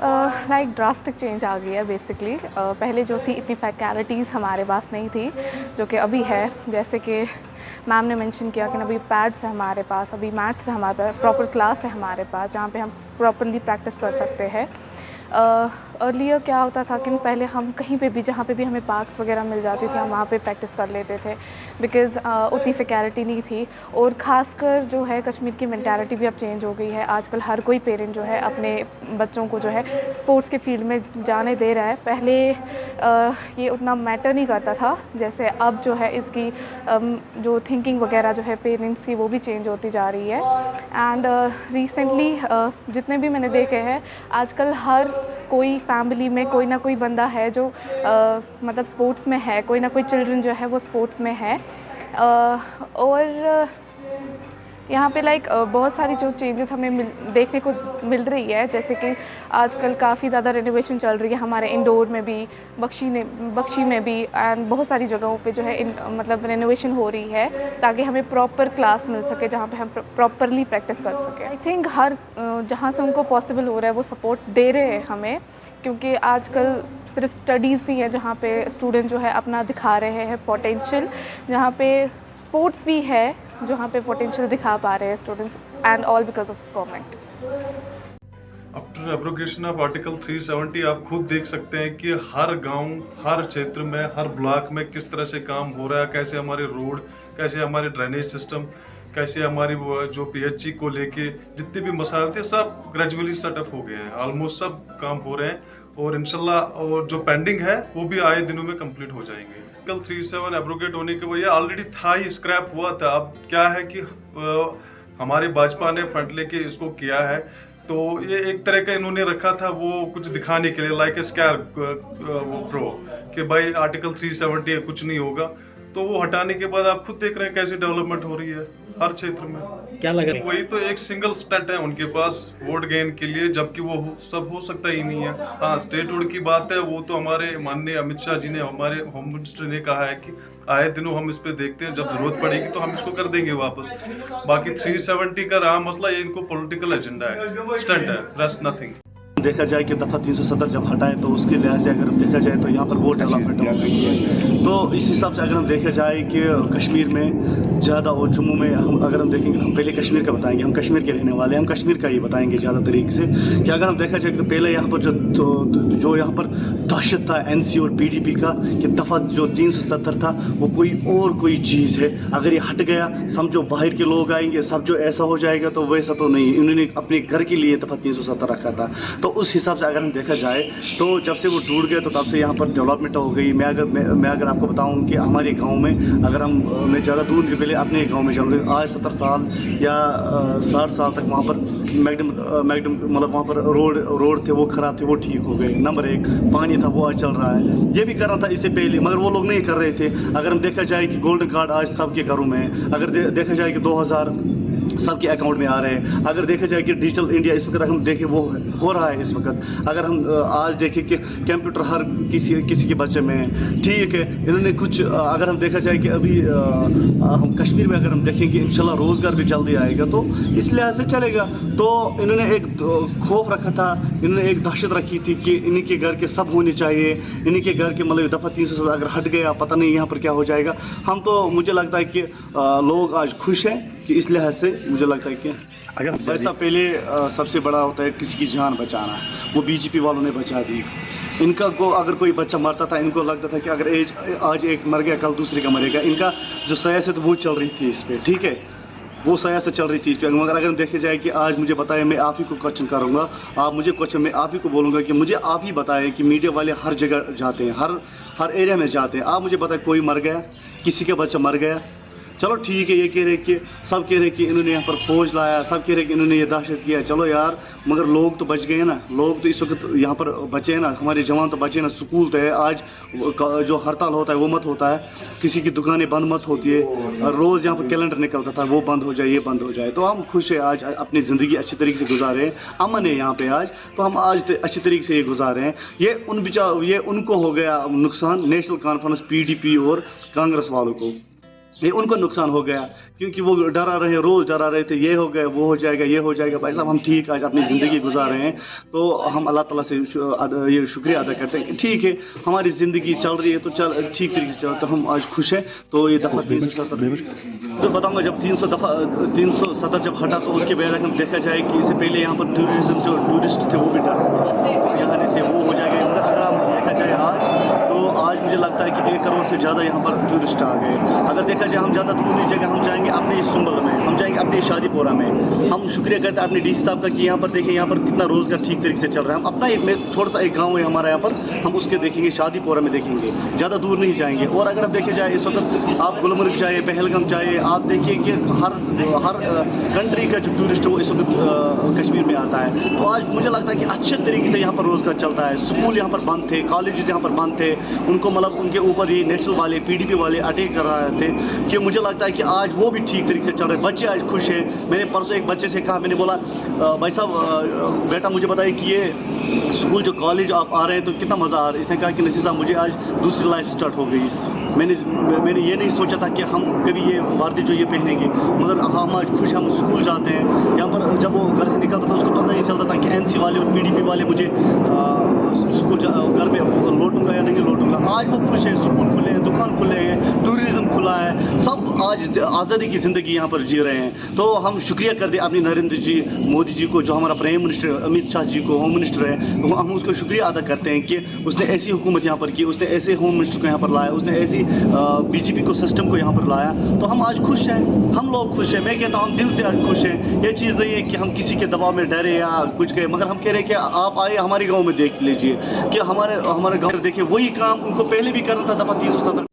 Like drastic change आ गई है basically. पहले जो थी इतनी फैकल्टीज़ हमारे पास नहीं थी जो कि अभी है। जैसे कि मैम ने मेंशन किया कि अभी पैड्स है हमारे पास, अभी मैथ्स है हमारे पास, प्रॉपर क्लास है हमारे पास जहाँ पे हम प्रॉपरली प्रैक्टिस कर सकते हैं। अर्लियर क्या होता था कि पहले हम कहीं पे भी जहाँ पे भी हमें पार्क्स वगैरह मिल जाती थी हम वहाँ पे प्रैक्टिस कर लेते थे बिकॉज़ उतनी फैकल्टी नहीं थी। और ख़ासकर जो है कश्मीर की मेंटालिटी भी अब चेंज हो गई है। आजकल हर कोई पेरेंट जो है अपने बच्चों को जो है स्पोर्ट्स के फील्ड में जाने दे रहा है। पहले ये उतना मैटर नहीं करता था, जैसे अब जो है इसकी जो थिंकिंग वगैरह जो है पेरेंट्स की वो भी चेंज होती जा रही है। एंड रिसेंटली जितने भी मैंने देखे हैं आजकल हर कोई फैमिली में कोई ना कोई बंदा है जो मतलब स्पोर्ट्स में है, कोई ना कोई चिल्ड्रन जो है वो स्पोर्ट्स में है। और यहाँ पे लाइक बहुत सारी जो चेंजेस हमें देखने को मिल रही है, जैसे कि आजकल काफ़ी ज़्यादा रेनोवेशन चल रही है हमारे इंडोर में भी, बख्शी में भी, एंड बहुत सारी जगहों पे जो है मतलब रेनोवेशन हो रही है ताकि हमें प्रॉपर क्लास मिल सके जहाँ पे हम प्रॉपरली प्रैक्टिस कर सकें। आई थिंक हर जहाँ से उनको पॉसिबल हो रहा है वो सपोर्ट दे रहे हैं हमें, क्योंकि आजकल सिर्फ स्टडीज़ नहीं है जहाँ पे स्टूडेंट जो है अपना दिखा रहे हैं पोटेंशियल, जहाँ पे स्पोर्ट्स भी है जहाँ पे पोटेंशियल दिखा पा रहे हैं students, and all because of government. After abrogation of article 370 आप खुद देख सकते हैं कि हर गांव, हर क्षेत्र में, हर ब्लॉक में किस तरह से काम हो रहा है, कैसे हमारे रोड, कैसे हमारे ड्रेनेज सिस्टम, कैसे हमारी जो पीएचई को लेके जितने भी मसाइल थे सब ग्रेजुअली सेटअप हो गए हैं। ऑलमोस्ट सब काम हो रहे हैं और इंशाल्लाह और जो पेंडिंग है वो भी आए दिनों में कंप्लीट हो जाएंगे। कल 37 एब्रोगेट होने के वजह ऑलरेडी था ही, स्क्रैप हुआ था। अब क्या है कि हमारे भाजपा ने फ्रंट लेके इसको किया है, तो ये एक तरह का इन्होंने रखा था वो कुछ दिखाने के लिए, लाइक ए स्कैर वो प्रो कि भाई आर्टिकल 370 है कुछ नहीं होगा। तो वो हटाने के बाद आप खुद देख रहे हैं कैसे डेवलपमेंट हो रही है हर क्षेत्र में। क्या लग रहा है? वही तो एक सिंगल स्टंट है उनके पास वोट गेन के लिए, जबकि वो सब हो सकता ही नहीं है। हाँ, स्टेट हुड की बात है, वो तो हमारे माननीय अमित शाह जी ने, हमारे होम मिनिस्टर ने कहा है कि आए दिनों हम इस पे देखते हैं, जब जरूरत पड़ेगी तो हम इसको कर देंगे वापस। बाकी 370 का रहा मसला, ये इनको पॉलिटिकल एजेंडा है, स्टंट है, रेस्ट नथिंग। देखा जाए कि दफ़ा 370 जब हटाए तो उसके लिहाज से अगर देखा जाए तो यहाँ पर वो डेवलपमेंट हो गई है। तो इस हिसाब से अगर हम देखा जाए कि कश्मीर में ज़्यादा और जम्मू में अगर हम देखेंगे, हम पहले कश्मीर का बताएंगे, हम कश्मीर के रहने वाले हैं, हम कश्मीर का ही बताएंगे ज़्यादा तरीके से कि अगर हम देखा जाए कि पहले यहाँ पर जो यहाँ पर दहशत था एनसी और पीडीपी का, कि दफ़ा जो 370 था वो कोई चीज़ है। अगर ये हट गया समझो बाहर के लोग आएंगे, सब जो ऐसा हो जाएगा, तो वैसा तो नहीं। इन्होंने अपने घर के लिए दफ़ा 370 रखा था। तो उस हिसाब से अगर हम देखा जाए तो जब से वो टूट गए तो तब से यहाँ पर डेवलपमेंट हो गई। मैं अगर आपको बताऊँ कि हमारे गांव में अगर मैं ज़्यादा दूर के पहले अपने गांव में जाऊँगा, आज 70 साल या 60 साल तक वहाँ पर मैगडम मतलब वहाँ पर रोड थे वो ख़राब थे, वो ठीक हो गए। नंबर 1 पानी था वो आज चल रहा है। ये भी कर रहा था इससे पहले, मगर वो लोग नहीं कर रहे थे। अगर हम देखा जाए कि गोल्डन कार्ड आज सबके घरों में है, अगर देखा जाए कि 2000 सबके अकाउंट में आ रहे हैं। अगर देखा जाए कि डिजिटल इंडिया इस वक्त अगर हम देखें वो हो रहा है इस वक्त। अगर हम आज देखें कि कंप्यूटर हर किसी के बच्चे में है, ठीक है। इन्होंने कुछ अगर हम देखा जाए कि अभी हम कश्मीर में अगर हम देखेंगे इंशाल्लाह रोज़गार भी जल्दी आएगा, तो इस लिहाज से चलेगा। तो इन्होंने एक खौफ रखा था, इन्होंने एक दहशत रखी थी कि इन्हीं के घर के सब होने चाहिए, इन्हीं के घर के मतलब दफ़ा 370 अगर हट गया पता नहीं यहाँ पर क्या हो जाएगा। हम तो मुझे लगता है कि लोग आज खुश हैं कि इस लिहाज से मुझे लगता है कि अगर पैसा पहले सबसे बड़ा होता है किसी की जान बचाना, वो बीजेपी वालों ने बचा दी। इनका को अगर कोई बच्चा मरता था इनको लगता था कि अगर आज एक मर गया कल दूसरे का मरेगा। इनका जो सियासत वो चल रही थी इस पर, ठीक है, वो सियासत चल रही थी इस पर। मगर अगर देखे जाए कि आज मुझे बताए, मैं आप ही को क्वेश्चन करूँगा, आप मुझे क्वेश्चन, मैं आप ही को बोलूँगा कि मुझे आप ही बताएं कि मीडिया वाले हर जगह जाते हैं, हर एरिया में जाते हैं। आप मुझे बताएं कोई मर गया, किसी का बच्चा मर गया, चलो ठीक है, ये कह रहे कि सब कह रहे कि इन्होंने यहाँ पर फौज लाया, सब कह रहे कि इन्होंने ये दहशत किया, चलो यार, मगर लोग तो बच गए ना। लोग तो इस वक्त यहाँ पर बचे हैं ना, हमारे जवान तो बचे ना। स्कूल तो है, आज जो हड़ताल होता है वो मत होता है, किसी की दुकानें बंद मत होती है। रोज़ यहाँ पर कैलेंडर निकलता था वो बंद हो जाए, ये बंद हो जाए। तो हम खुश हैं, आज अपनी ज़िंदगी अच्छी तरीके से गुजारे हैं, अमन है यहाँ पे आज, तो हम आज अच्छी तरीके से ये गुजारे हैं। ये उनको हो गया नुकसान, नेशनल कॉन्फ्रेंस, PDP और कांग्रेस वालों को। ये उनको नुकसान हो गया, क्योंकि वो डरा रहे, रोज़ डरा रहे थे ये हो गया, वो हो जाएगा, ये हो जाएगा। भाई साहब हम ठीक आज अपनी ज़िंदगी गुजार रहे हैं, तो हम अल्लाह ताला से ये शुक्रिया अदा करते हैं कि ठीक है हमारी ज़िंदगी चल रही है, तो चल ठीक तरीके से चल, तो हम आज खुश हैं। तो ये दफ़ा 370 तो बताऊँगा, जब 370 जब हटा तो उसके बाद हम देखा जाए कि इससे पहले यहाँ पर टूरिज़्म जो टूरिस्ट थे वो भी डर यहाँ से वो हो जाएगा। अगर हम देखा जाए आज मुझे लगता है कि 1 करोड़ से ज़्यादा यहाँ पर टूरिस्ट आ गए। अगर देखा जाए हम ज़्यादा दूर नहीं जाएंगे, हम जाएंगे अपने इस सुंबल में, हम जाएंगे अपने शादीपुरा में। हम शुक्रिया करते हैं अपने डीसी साहब का कि यहाँ पर देखें यहाँ पर कितना रोज़गार ठीक तरीके से चल रहा है। हम अपना एक छोटा सा एक गाँव है हमारा यहाँ पर, हम उसके देखेंगे, शादीपुरा में देखेंगे, ज़्यादा दूर नहीं जाएंगे। और अगर आप देखे जाए इस वक्त आप गुलमर्ग जाए, पहलगाम जाए, आप देखिए कि हर कंट्री का जो टूरिस्ट है वो इस वक्त कश्मीर में आता है। तो आज मुझे लगता है कि अच्छे तरीके से यहाँ पर रोज़गार चलता है। स्कूल यहाँ पर बंद थे, कॉलेजेस यहाँ पर बंद थे, उनको मतलब उनके ऊपर ये नेशनल वाले PDP वाले अटैक कर रहे थे, कि मुझे लगता है कि आज वो भी ठीक तरीके से चल रहे हैं। बच्चे आज खुश हैं। मैंने परसों एक बच्चे से कहा, मैंने बोला भाई साहब बेटा मुझे बताइए कि ये स्कूल जो कॉलेज आप आ रहे हैं तो कितना मज़ा आ रहा है। इसने कहा कि नसीर साहब मुझे आज दूसरी लाइफ स्टार्ट हो गई। मैंने ये नहीं सोचा था कि हम कभी ये वर्दी जो ये पहनेंगे, मगर हम आज खुश, हम स्कूल जाते हैं। यहाँ पर जब वो घर से निकलता था उसको पता नहीं चलता था कि NC वाले और PDP वाले मुझे स्कूल घर में लौटूंगा या नहीं लौटूंगा। आज वो खुश है, स्कूल खुले हैं, दुकान खुले हैं, टूरिज़्म खुला है, सब आज आज़ादी की ज़िंदगी यहाँ पर जी रहे हैं। तो हम शुक्रिया कर दें अपने नरेंद्र जी मोदी जी को, जो हमारा प्राइम मिनिस्टर अमित शाह जी को होम मिनिस्टर है, तो हम उसको शुक्रिया अदा करते हैं कि उसने ऐसी हुकूमत यहाँ पर की, उसने ऐसे होम मिनिस्टर को यहाँ पर लाया, उसने ऐसी BJP को सिस्टम को यहाँ पर लाया। तो हम आज खुश हैं, हम लोग खुश हैं। मैं कहता हूँ हम दिल से आज खुश हैं। ये चीज़ नहीं है कि हम किसी के दबाव में डरे या कुछ कहें, मगर हम कह रहे हैं कि आप आए हमारे गाँव में देख लीजिए कि हमारे गाँव में देखिए वही काम उनको पहले भी करना था दफ़ा 370।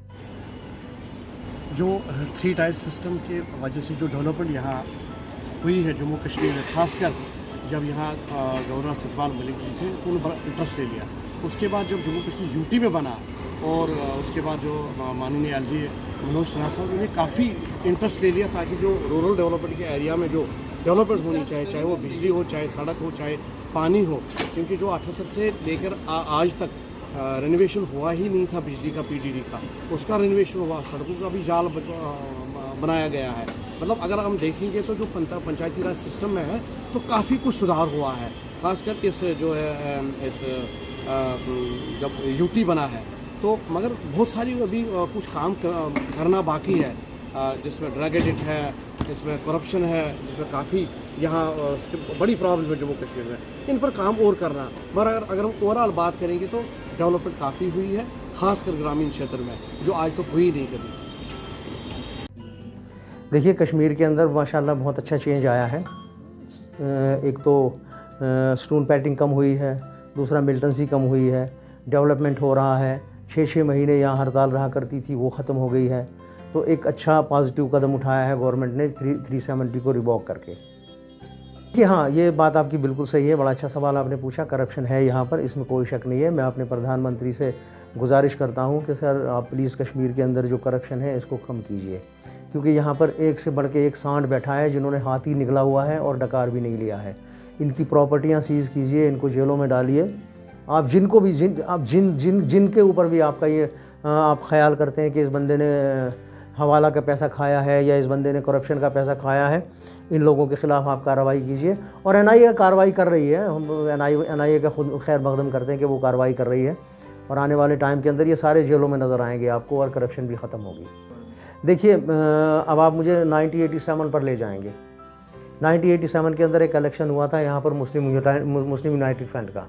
जो 3 टायर सिस्टम के वजह से जो डेवलपमेंट यहाँ हुई है जम्मू कश्मीर में, खासकर जब यहाँ गवर्नर सतपाल मलिक जी थे तो उन्होंने बड़ा इंटरेस्ट ले लिया। उसके बाद जब जम्मू कश्मीर UT में बना और उसके बाद जो माननीय LG मनोज सिन्हा साहब, उन्हें काफ़ी इंटरेस्ट ले लिया ताकि जो रूरल डेवलपमेंट के एरिया में जो डेवलपमेंट होनी चाहिए, चाहे वो बिजली हो, चाहे सड़क हो, चाहे पानी हो, क्योंकि जो 78 से लेकर आज तक रेनोवेशन हुआ ही नहीं था बिजली का, PDD का, उसका रेनोवेशन हुआ, सड़कों का भी जाल बनाया गया है। मतलब अगर हम देखेंगे तो जो पंचायती राज सिस्टम में है तो काफ़ी कुछ सुधार हुआ है, खासकर इस जो है इस जब UT बना है तो, मगर बहुत सारी अभी कुछ काम करना बाकी है, जिसमें ड्रग एडिक्ट है, इसमें करप्शन है, जिसमें काफ़ी यहाँ बड़ी प्रॉब्लम है जम्मू कश्मीर में, इन पर काम और करना। मगर अगर हम ओवरऑल बात करेंगे तो डेवलपमेंट काफ़ी हुई है, खासकर ग्रामीण क्षेत्र में, जो आज तक हुई नहीं कभी। देखिए कश्मीर के अंदर माशाल्लाह बहुत अच्छा चेंज आया है। एक तो स्टोन पैटिंग कम हुई है, दूसरा मिलिटेंसी कम हुई है, डेवलपमेंट हो रहा है। 6-6 महीने यहाँ हड़ताल रहा करती थी, वो ख़त्म हो गई है। तो एक अच्छा पॉजिटिव कदम उठाया है गवर्नमेंट ने 370 को रिवॉक करके। कि हाँ, ये बात आपकी बिल्कुल सही है, बड़ा अच्छा सवाल आपने पूछा। करप्शन है यहाँ पर, इसमें कोई शक नहीं है। मैं अपने प्रधानमंत्री से गुजारिश करता हूँ कि सर आप प्लीज़ कश्मीर के अंदर जो करप्शन है इसको कम कीजिए, क्योंकि यहाँ पर एक से बढ़ के एक सांड बैठा है जिन्होंने हाथी निकला हुआ है और डकार भी नहीं लिया है। इनकी प्रॉपर्टियाँ सीज़ कीजिए, इनको जेलों में डालिए। आप जिनको भी जिनके ऊपर भी आपका ये आप ख्याल करते हैं कि इस बंदे ने हवाला का पैसा खाया है या इस बंदे ने करप्शन का पैसा खाया है, इन लोगों के ख़िलाफ़ आप कार्रवाई कीजिए। और NIA कार्रवाई कर रही है, हम NIA का खुद खैर मकदम करते हैं कि वो कार्रवाई कर रही है, और आने वाले टाइम के अंदर ये सारे जेलों में नज़र आएंगे आपको और करप्शन भी ख़त्म होगी। देखिए अब आप मुझे 1987 पर ले जाएंगे। 1987 के अंदर एक इलेक्शन हुआ था यहाँ पर मुस्लिम यूनाइटेड फ्रंट का,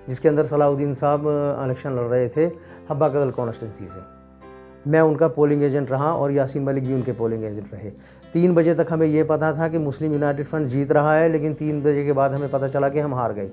जिसके अंदर सलाउद्दीन साहब इलेक्शन लड़ रहे थे हब्बा कदल कॉन्स्टिट्यूंसी से। मैं उनका पोलिंग एजेंट रहा और यासीन मलिक भी उनके पोलिंग एजेंट रहे। 3 बजे तक हमें ये पता था कि मुस्लिम यूनाइटेड फ्रंट जीत रहा है, लेकिन 3 बजे के बाद हमें पता चला कि हम हार गए।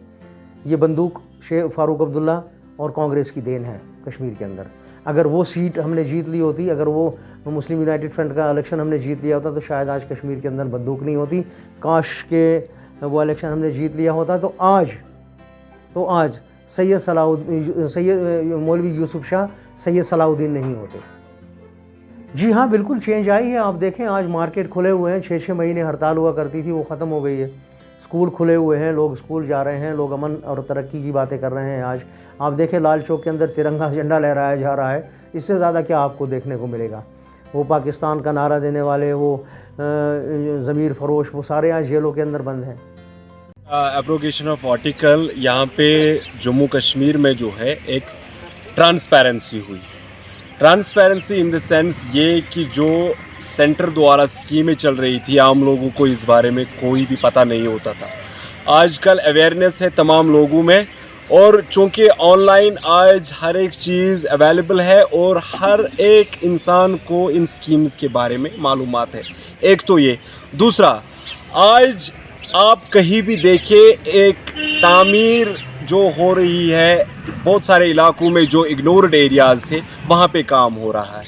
ये बंदूक शेख फारूक अब्दुल्ला और कांग्रेस की देन है कश्मीर के अंदर। अगर वो सीट हमने जीत ली होती, अगर वो मुस्लिम यूनाइटेड फ्रंट का इलेक्शन हमने जीत लिया होता तो शायद आज कश्मीर के अंदर बंदूक नहीं होती। काश के वो इलेक्शन हमने जीत लिया होता तो आज सैयद मौलवी यूसुफ शाह सैयद सलाउद्दीन नहीं होते। जी हाँ, बिल्कुल चेंज आई है। आप देखें आज मार्केट खुले हुए हैं, 6-6 महीने हड़ताल हुआ करती थी, वो ख़त्म हो गई है। स्कूल खुले हुए हैं, लोग स्कूल जा रहे हैं, लोग अमन और तरक्की की बातें कर रहे हैं। आज आप देखें लाल चौक के अंदर तिरंगा झंडा लहराया जा रहा है, इससे ज़्यादा क्या आपको देखने को मिलेगा। वो पाकिस्तान का नारा देने वाले, वो ज़मीर फरोश, वो सारे यहाँ जेलों के अंदर बंद हैं। एब्रोगेशन ऑफ आर्टिकल यहाँ पे जम्मू कश्मीर में जो है एक ट्रांसपेरेंसी हुई। ट्रांसपेरेंसी इन द सेंस ये कि जो सेंटर द्वारा स्कीमें चल रही थी, आम लोगों को इस बारे में कोई भी पता नहीं होता था। आजकल अवेयरनेस है तमाम लोगों में, और चूँकि ऑनलाइन आज हर एक चीज़ अवेलेबल है और हर एक इंसान को इन स्कीम्स के बारे में मालूमात है। एक तो ये, दूसरा आज आप कहीं भी देखिए एक तामीर जो हो रही है, बहुत सारे इलाकों में जो इग्नोर्ड एरियाज़ थे वहाँ पे काम हो रहा है।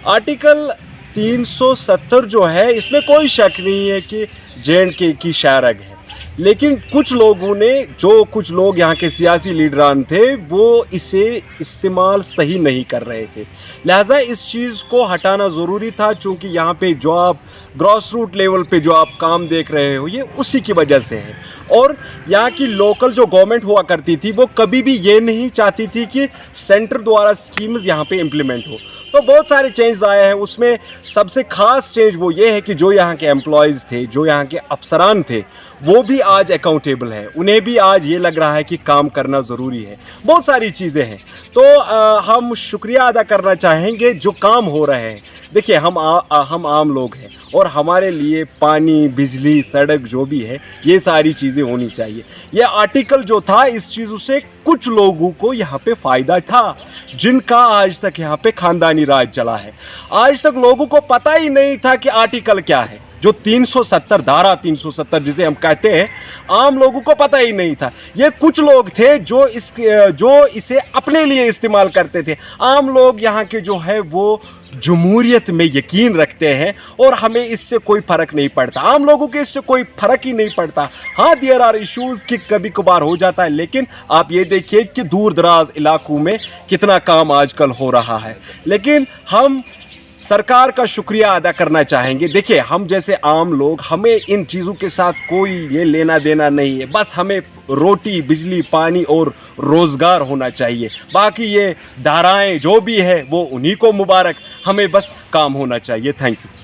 आर्टिकल 370 जो है, इसमें कोई शक नहीं है कि J&K की शारग है, लेकिन कुछ लोगों ने, जो कुछ लोग यहाँ के सियासी लीडरान थे, वो इसे इस्तेमाल सही नहीं कर रहे थे। लिहाजा इस चीज़ को हटाना ज़रूरी था, चूँकि यहाँ पे जो आप ग्रॉस रूट लेवल पे जो आप काम देख रहे हो, ये उसी की वजह से है। और यहाँ की लोकल जो गवर्नमेंट हुआ करती थी, वो कभी भी ये नहीं चाहती थी कि सेंटर द्वारा स्कीम्स यहाँ पे इम्प्लीमेंट हो। तो बहुत सारे चेंज आए हैं, उसमें सबसे ख़ास चेंज वो ये है कि जो यहाँ के एम्प्लॉयज़ थे, जो यहाँ के अफसरान थे, वो भी आज अकाउंटेबल हैं। उन्हें भी आज ये लग रहा है कि काम करना ज़रूरी है। बहुत सारी चीज़ें हैं, तो हम शुक्रिया अदा करना चाहेंगे जो काम हो रहे हैं। देखिए, हम आम लोग हैं और हमारे लिए पानी, बिजली, सड़क जो भी है, ये सारी चीज़ें होनी चाहिए। ये आर्टिकल जो था, इस चीज़ों से कुछ लोगों को यहाँ पे फ़ायदा था, जिनका आज तक यहाँ पे ख़ानदानी राज चला है। आज तक लोगों को पता ही नहीं था कि आर्टिकल क्या है। जो 370 धारा 370 जिसे हम कहते हैं, आम लोगों को पता ही नहीं था। ये कुछ लोग थे जो इसे अपने लिए इस्तेमाल करते थे। आम लोग यहाँ के जो है वो जमहूरियत में यकीन रखते हैं और हमें इससे कोई फ़र्क नहीं पड़ता। आम लोगों के इससे कोई फ़र्क ही नहीं पड़ता। हाँ, देयर आर इश्यूज़ कि कभी कभार हो जाता है, लेकिन आप ये देखिए कि दूर दराज इलाकों में कितना काम आजकल हो रहा है। लेकिन हम सरकार का शुक्रिया अदा करना चाहेंगे। देखिए, हम जैसे आम लोग, हमें इन चीज़ों के साथ कोई ये लेना देना नहीं है। बस हमें रोटी, बिजली, पानी और रोज़गार होना चाहिए। बाकी ये धाराएं जो भी है वो उन्हीं को मुबारक, हमें बस काम होना चाहिए। Thank you.